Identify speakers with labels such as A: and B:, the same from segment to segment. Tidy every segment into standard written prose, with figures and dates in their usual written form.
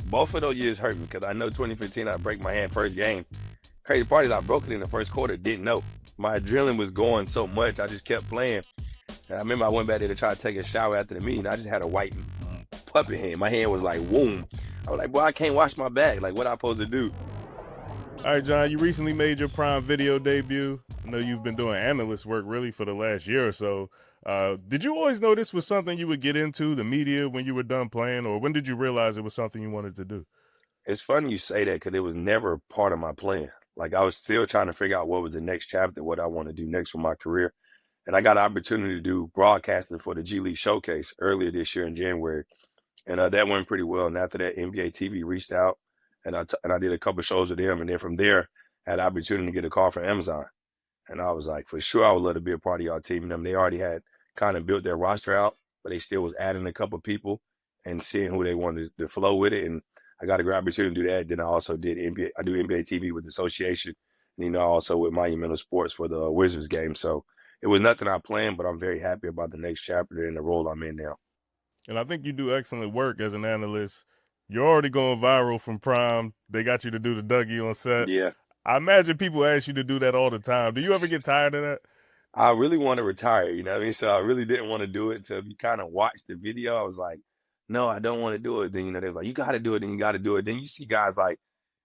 A: Both of those years hurt me because I know 2015 I break my hand first game. Crazy part is I broke it in the first quarter, didn't know. My adrenaline was going so much, I just kept playing. And I remember I went back there to try to take a shower after the meeting. I just had a white puppet hand. My hand was like, womb. I was like, boy, I can't wash my back. Like, what am I supposed to do?
B: All right, John, you recently made your Prime Video debut. I know you've been doing analyst work really for the last year or so. Did you always know this was something you would get into, the media, when you were done playing, or when did you realize it was something you wanted to do?
A: It's funny you say that because it was never part of my plan. Like, I was still trying to figure out what was the next chapter, what I want to do next for my career. And I got an opportunity to do broadcasting for the G League Showcase earlier this year in January. And that went pretty well. And after that, NBA TV reached out, and I did a couple shows with them. And then from there, I had the opportunity to get a call from Amazon. And I was like, for sure, I would love to be a part of y'all team. And them, they already had kind of built their roster out, but they still was adding a couple people and seeing who they wanted to flow with it. And I got a great opportunity to do that. Then I also did NBA. I do NBA TV with the association, and also with Monumental Sports for the Wizards game. So it was nothing I planned, but I'm very happy about the next chapter and the role I'm in now.
B: And I think you do excellent work as an analyst. You're already going viral from Prime. They got you to do the Dougie on set.
A: Yeah.
B: I imagine people ask you to do that all the time. Do you ever get tired of that?
A: I really want to retire, you know what I mean? So I really didn't want to do it. So if you kind of watch the video, I was like, no, I don't want to do it. Then, they was like, you got to do it. Then you got to do it. Then you see guys like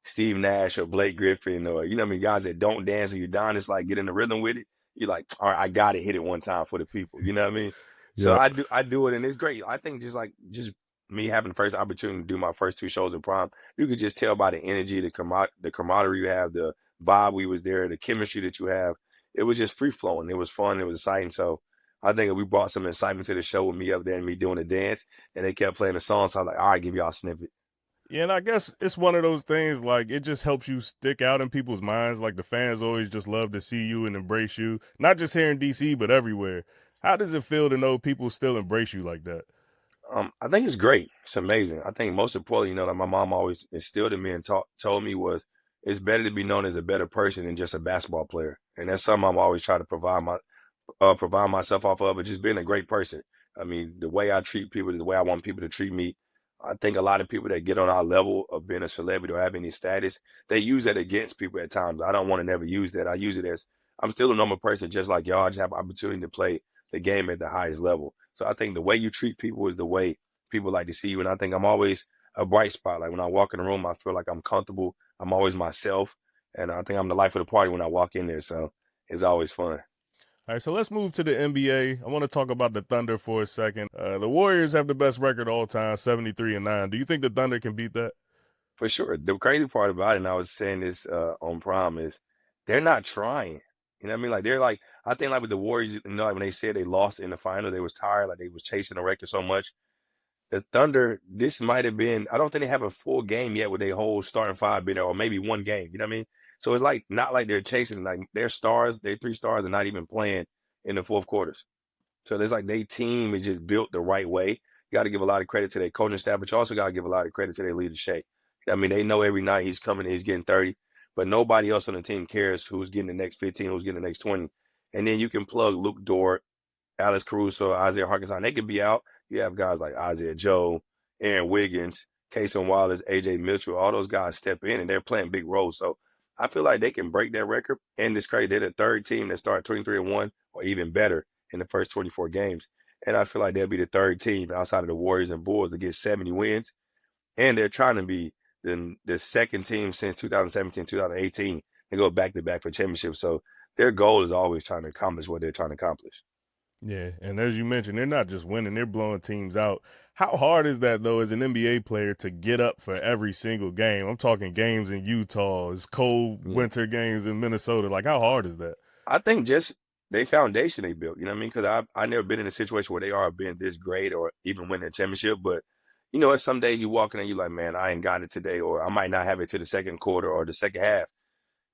A: Steve Nash or Blake Griffin or, what I mean, guys that don't dance when you're down, it's like get in the rhythm with it. You're like, all right, I got to hit it one time for the people. You know what I mean? So
B: Yeah.
A: I do it, and it's great. I think just me having the first opportunity to do my first two shows in Prime, you could just tell by the energy, the camaraderie you have, the vibe we was there, the chemistry that you have. It was just free flowing. It was fun. It was exciting. So I think we brought some excitement to the show with me up there and me doing a dance, and they kept playing the song. So I was like, all right, give y'all a snippet.
B: Yeah, and I guess it's one of those things like it just helps you stick out in people's minds. Like the fans always just love to see you and embrace you, not just here in DC, but everywhere. How does it feel to know people still embrace you like that?
A: I think it's great. It's amazing. I think most importantly, like my mom always instilled in me and told me was it's better to be known as a better person than just a basketball player. And that's something I'm always trying to provide myself off of, but just being a great person. I mean, the way I treat people, the way I want people to treat me. I think a lot of people that get on our level of being a celebrity or having any status, they use that against people at times. I don't want to never use that. I use it as I'm still a normal person, just like y'all. I just have opportunity to play the game at the highest level. So I think the way you treat people is the way people like to see you. And I think I'm always a bright spot. Like when I walk in the room, I feel like I'm comfortable. I'm always myself. And I think I'm the life of the party when I walk in there. So it's always fun.
B: All right, so let's move to the NBA. I want to talk about the Thunder for a second. The Warriors have the best record all time, 73-9. Do you think the Thunder can beat that?
A: For sure. The crazy part about it, and I was saying this on Prom, is they're not trying. You know what I mean? Like they're like, I think like with the Warriors, like when they said they lost in the final, they was tired, like they was chasing the record so much. The Thunder, this might have been, I don't think they have a full game yet with their whole starting five been there, or maybe one game. You know what I mean? So it's like not like they're chasing like their stars, their three stars are not even playing in the fourth quarters. So there's like their team is just built the right way. You got to give a lot of credit to their coaching staff, but you also got to give a lot of credit to their leader, Shai. I mean, they know every night he's coming, he's getting 30, but nobody else on the team cares who's getting the next 15, who's getting the next 20. And then you can plug Luke Dort, Alex Caruso, Isaiah Harkison. They could be out. You have guys like Isaiah Joe, Aaron Wiggins, Cason Wallace, AJ Mitchell. All those guys step in and they're playing big roles. So I feel like they can break that record. And it's crazy. They're the third team that started 23-1 or even better in the first 24 games. And I feel like they'll be the third team outside of the Warriors and Bulls to get 70 wins. And they're trying to be the second team since 2017, 2018 and go back to back for championships. So their goal is always trying to accomplish what they're trying to accomplish.
B: Yeah, and as you mentioned, they're not just winning, they're blowing teams out. How hard is that, though, as an NBA player to get up for every single game? I'm talking games in Utah, it's cold winter games in Minnesota. Like, how hard is that?
A: I think just they foundation they built, you know what I mean? Because I've never been in a situation where they are being this great or even win a championship. But, some days you walk in and you're like, man, I ain't got it today, or I might not have it to the second quarter or the second half.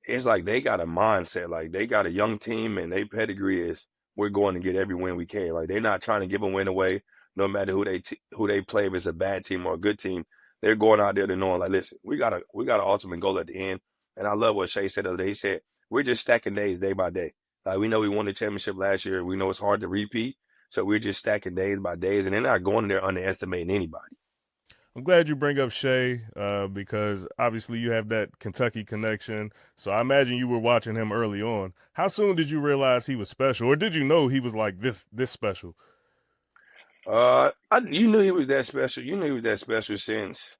A: It's like they got a mindset, like they got a young team and their pedigree is we're going to get every win we can. Like they're not trying to give a win away, no matter who they play, if it's a bad team or a good team. They're going out there to knowing like, listen, we got an ultimate goal at the end. And I love what Shai said the other day. He said, we're just stacking days day by day. Like we know we won the championship last year. We know it's hard to repeat. So we're just stacking days by days. And they're not going in there underestimating anybody.
B: I'm glad you bring up Shea because obviously you have that Kentucky connection. So I imagine you were watching him early on. How soon did you realize he was special, or did you know he was like this special?
A: You knew he was that special. You knew he was that special since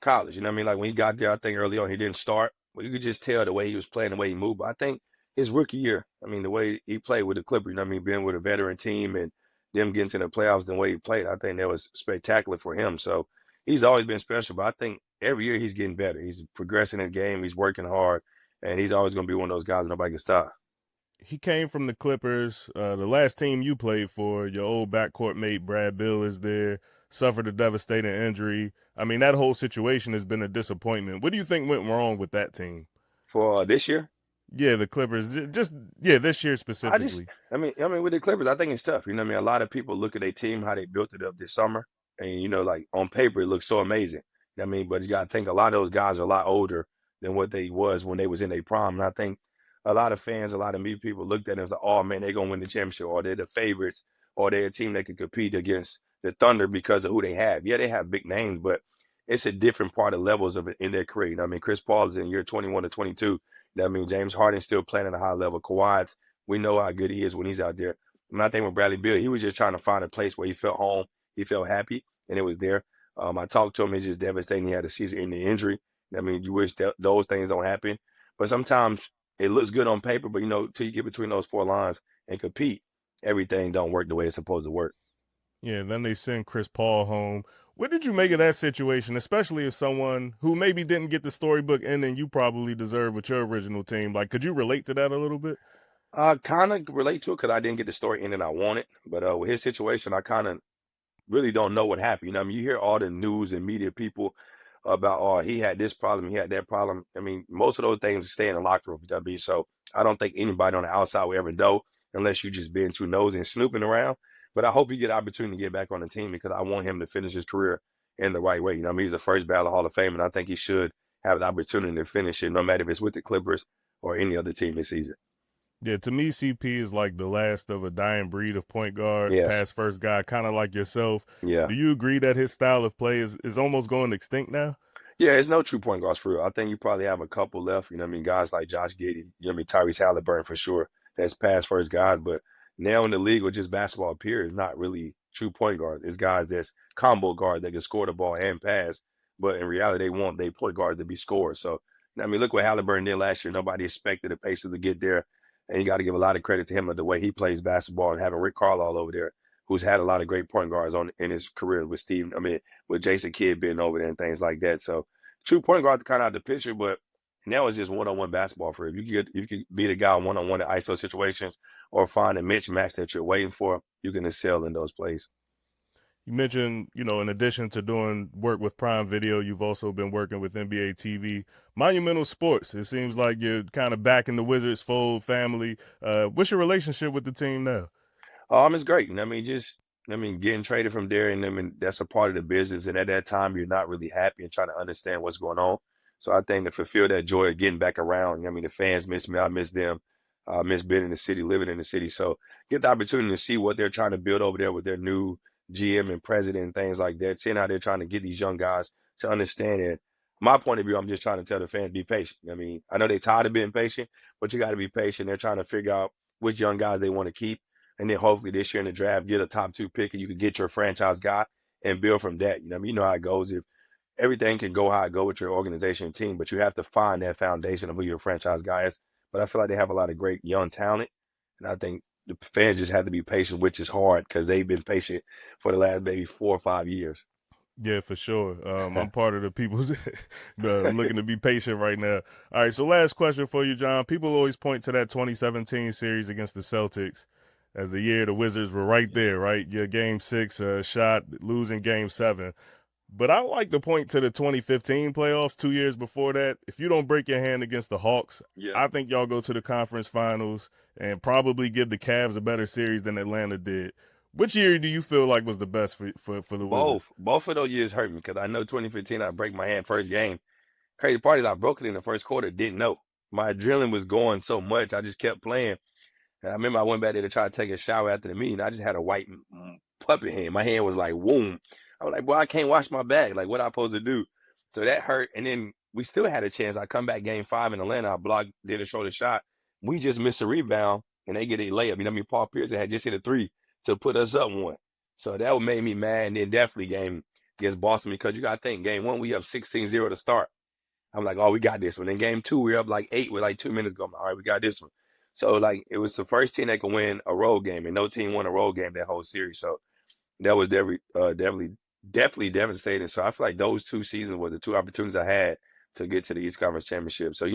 A: college. You know what I mean? Like when he got there, I think early on he didn't start, but you could just tell the way he was playing, the way he moved. But I think his rookie year, I mean, the way he played with the Clippers, you know what I mean, being with a veteran team and them getting to the playoffs and the way he played, I think that was spectacular for him. So he's always been special, but I think every year he's getting better. He's progressing in the game, he's working hard, and he's always going to be one of those guys nobody can stop.
B: He came from the Clippers. The last team you played for, your old backcourt mate Brad Bill is there. Suffered a devastating injury. I mean, that whole situation has been a disappointment. What do you think went wrong with that team?
A: For this year,
B: Yeah, the Clippers. Just yeah, this year
A: I just,
B: specifically.
A: I mean, with the Clippers, I think it's tough. You know what I mean? A lot of people look at their team, how they built it up this summer, and like on paper, it looks so amazing. You know what I mean, but you got to think a lot of those guys are a lot older than what they was when they was in their prime. And I think a lot of fans, a lot of me people looked at it and was like, oh man, they're gonna win the championship, or they're the favorites, or they're a team that can compete against the Thunder because of who they have. Yeah, they have big names, but it's a different part of levels of it in their career. You know what I mean? Chris Paul is in year 21 to 22. You know what I mean? James Harden's still playing at a high level. Kawhi's, we know how good he is when he's out there. And I think with Bradley Beal, he was just trying to find a place where he felt home, he felt happy, and it was there. I talked to him. It's just devastating. He had a season-ending injury. I mean, you wish that those things don't happen, but sometimes it looks good on paper. But till you get between those four lines and compete, everything don't work the way it's supposed to work.
B: Yeah, then they send Chris Paul home. What did you make of that situation, especially as someone who maybe didn't get the storybook ending you probably deserve with your original team? Like, could you relate to that a little bit?
A: Kind of relate to it because I didn't get the story ending I wanted, but with his situation, I kind of really don't know what happened. You know, I mean, you hear all the news and media people about, oh, he had this problem, he had that problem. I mean, most of those things stay in the locker room, WB. So I don't think anybody on the outside will ever know unless you just being too nosy and snooping around. But I hope he get an opportunity to get back on the team because I want him to finish his career in the right way. You know, I mean, he's a first ballot Hall of Fame, and I think he should have the opportunity to finish it, no matter if it's with the Clippers or any other team this season.
B: Yeah, to me, CP is like the last of a dying breed of point guard,
A: Yes.
B: pass first guy, kind of like yourself.
A: Yeah.
B: Do you agree that his style of play is almost going extinct now?
A: Yeah, it's no true point guards for real. I think you probably have a couple left. You know what I mean? Guys like Josh Giddey, you know what I mean? Tyrese Halliburton for sure. That's pass first guys. But now in the league or just basketball period, not really true point guards. It's guys that's combo guard that can score the ball and pass. But in reality, they want their point guards to be scorers. So, I mean, look what Halliburton did last year. Nobody expected the Pacers to get there. And you got to give a lot of credit to him of the way he plays basketball and having Rick Carlisle over there, who's had a lot of great point guards on in his career with with Jason Kidd being over there and things like that. So true point guard kind of out the picture, but now it's just one-on-one basketball for him. If you can beat a guy one-on-one in ISO situations or find a mismatch that you're waiting for, you can excel in those plays.
B: You mentioned, in addition to doing work with Prime Video, you've also been working with NBA TV. Monumental Sports, it seems like you're kind of back in the Wizards fold family. What's your relationship with the team now?
A: It's great. And getting traded from there, and that's a part of the business. And at that time, you're not really happy and trying to understand what's going on. So I think to fulfill that joy of getting back around, the fans miss me. I miss them. I miss being in the city, living in the city. So get the opportunity to see what they're trying to build over there with their new GM and president and things like that. Seeing how they're trying to get these young guys to understand it. My point of view, I'm just trying to tell the fans, be patient. I know they're tired of being patient, but you got to be patient. They're trying to figure out which young guys they want to keep, and then hopefully this year in the draft, get a top 2 pick and you can get your franchise guy and build from that. You know how it goes. If everything can go how it go with your organization and team, but you have to find that foundation of who your franchise guy is. But I feel like they have a lot of great young talent, and I think the fans just have to be patient, which is hard because they've been patient for the last maybe 4 or 5 years.
B: Yeah, for sure. I'm part of the people looking to be patient right now. All right, so last question for you, John. People always point to that 2017 series against the Celtics as the year the Wizards were right there, right? Your game 6 shot, losing game 7. But I like to point to the 2015 playoffs 2 years before that. If you don't break your hand against the Hawks,
A: Yeah.
B: I think y'all go to the conference finals and probably give the Cavs a better series than Atlanta did. Which year do you feel like was the best for the Wizards?
A: Both of those years hurt me because I know 2015 I break my hand first game. Crazy part is I broke it in the first quarter, didn't know. My adrenaline was going so much, I just kept playing. And I remember I went back there to try to take a shower after the meeting. I just had a white puppet hand. My hand was like, woom. I was like, boy, I can't wash my bag. Like, what I supposed to do? So that hurt. And then we still had a chance. I come back game 5 in Atlanta. I blocked, did a shoulder shot. We just missed a rebound and they get a layup. You know what I mean? Paul Pierce had just hit a 3 to put us up 1. So that made me mad. And then definitely game against Boston because you got to think, game 1, we up 16-0 to start. I'm like, oh, we got this one. In game 2, we were up like 8 with like 2 minutes going. All right, we got this one. So like it was the first team that could win a road game, and no team won a road game that whole series. So that was definitely devastating. So I feel like those 2 seasons were the 2 opportunities I had to get to the East Conference Championship. So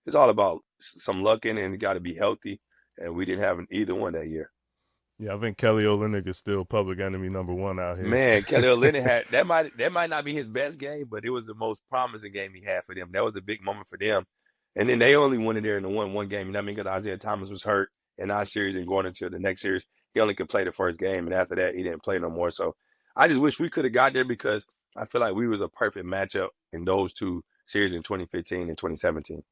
A: it's all about some luck in it, and you got to be healthy. And we didn't have either one that year.
B: Yeah, I think Kelly Olynyk is still public enemy #1 out here.
A: Man, Kelly Olynyk had that might not be his best game, but it was the most promising game he had for them. That was a big moment for them. And then they only went in there and won one game. You know what I mean? Because Isaiah Thomas was hurt in our series and going into the next series, he only could play the first game, and after that, he didn't play no more. So I just wish we could have got there because I feel like we was a perfect matchup in those 2 series in 2015 and 2017.